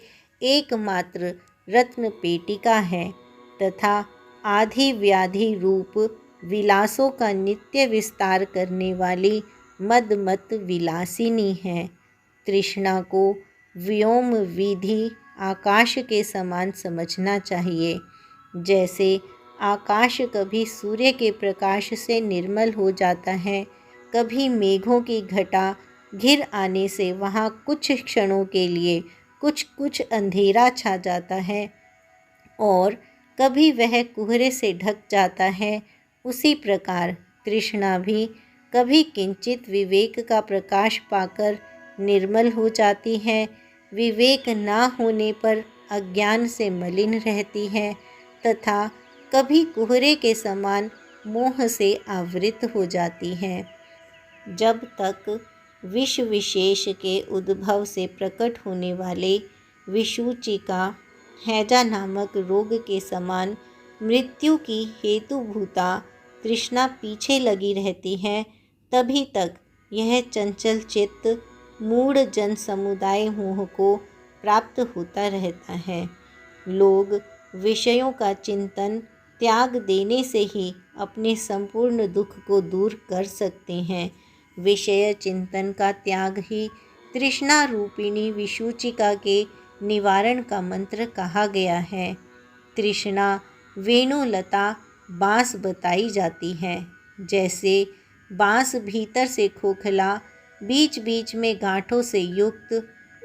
एकमात्र रत्न पेटिका है तथा आधि व्याधि रूप विलासों का नित्य विस्तार करने वाली मदमत विलासिनी है। तृष्णा को व्योम विधि आकाश के समान समझना चाहिए। जैसे आकाश कभी सूर्य के प्रकाश से निर्मल हो जाता है, कभी मेघों की घटा घिर आने से वहाँ कुछ क्षणों के लिए कुछ अंधेरा छा जाता है और कभी वह कोहरे से ढक जाता है, उसी प्रकार तृष्णा भी कभी किंचित विवेक का प्रकाश पाकर निर्मल हो जाती है, विवेक ना होने पर अज्ञान से मलिन रहती है तथा कभी कोहरे के समान मोह से आवृत हो जाती है। जब तक विष विशेष के उद्भव से प्रकट होने वाले विषूचिका हैजा नामक रोग के समान मृत्यु की हेतुभूता तृष्णा पीछे लगी रहती है, तभी तक यह चंचल चित्त मूढ़ जन समुदाय मोह को प्राप्त होता रहता है। लोग विषयों का चिंतन त्याग देने से ही अपने संपूर्ण दुख को दूर कर सकते हैं। विषय चिंतन का त्याग ही तृष्णा रूपिणी विषूचिका के निवारण का मंत्र कहा गया है। तृष्णा वेणुलता बाँस बताई जाती है। जैसे बाँस भीतर से खोखला, बीच बीच में गांठों से युक्त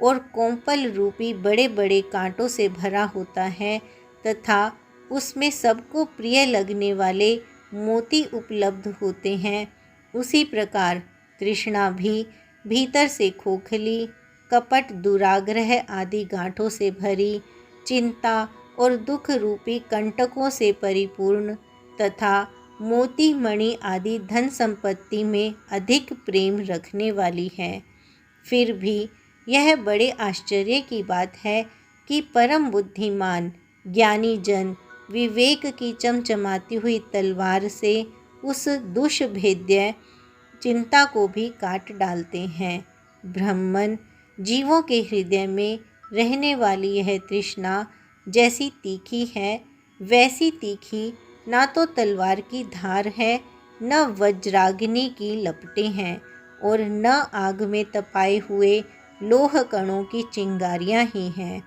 और कोंपल रूपी बड़े बड़े कांटों से भरा होता है तथा उसमें सबको प्रिय लगने वाले मोती उपलब्ध होते हैं, उसी प्रकार तृष्णा भी भीतर से खोखली, कपट, दुराग्रह आदि गांठों से भरी, चिंता और दुख रूपी कंटकों से परिपूर्ण तथा मोती मणि आदि धन संपत्ति में अधिक प्रेम रखने वाली है। फिर भी यह बड़े आश्चर्य की बात है कि परम बुद्धिमान ज्ञानी जन विवेक की चमचमाती हुई तलवार से उस दुष्भेद्य चिंता को भी काट डालते हैं। ब्राह्मण जीवों के हृदय में रहने वाली यह तृष्णा जैसी तीखी है, वैसी तीखी ना तो तलवार की धार है, न वज्राग्नि की लपटें हैं और न आग में तपाए हुए लोह कणों की चिंगारियां ही हैं।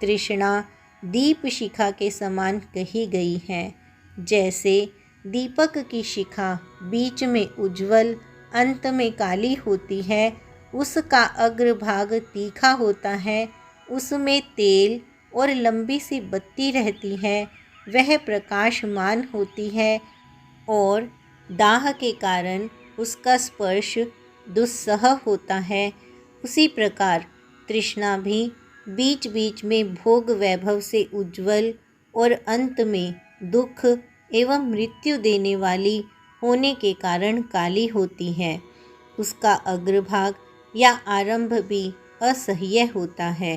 तृष्णा दीप शिखा के समान कही गई है। जैसे दीपक की शिखा बीच में उज्ज्वल, अंत में काली होती है, उसका अग्रभाग तीखा होता है, उसमें तेल और लंबी सी बत्ती रहती है, वह प्रकाशमान होती है और दाह के कारण उसका स्पर्श दुस्सह होता है। उसी प्रकार तृष्णा भी बीच बीच में भोग वैभव से उज्ज्वल और अंत में दुख एवं मृत्यु देने वाली होने के कारण काली होती है। उसका अग्रभाग या आरंभ भी असह्य होता है।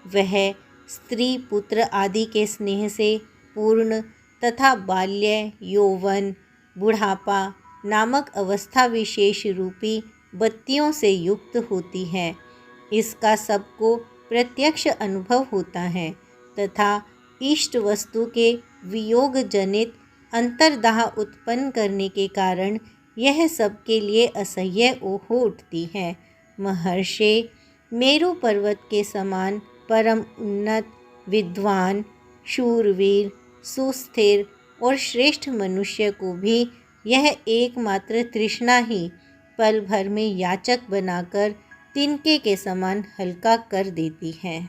वह स्त्री पुत्र आदि के स्नेह से पूर्ण तथा बाल्य, यौवन, बुढ़ापा नामक अवस्था विशेष रूपी बत्तियों से युक्त होती है। इसका सबको प्रत्यक्ष अनुभव होता है तथा इष्ट वस्तु के वियोग जनित अंतर्दाह उत्पन्न करने के कारण यह सबके लिए असह्य हो उठती है। महर्षि, मेरु पर्वत के समान परम उन्नत, विद्वान, शूरवीर, सुस्थिर और श्रेष्ठ मनुष्य को भी यह एकमात्र तृष्णा ही पल भर में याचक बनाकर तिनके के समान हल्का कर देती है।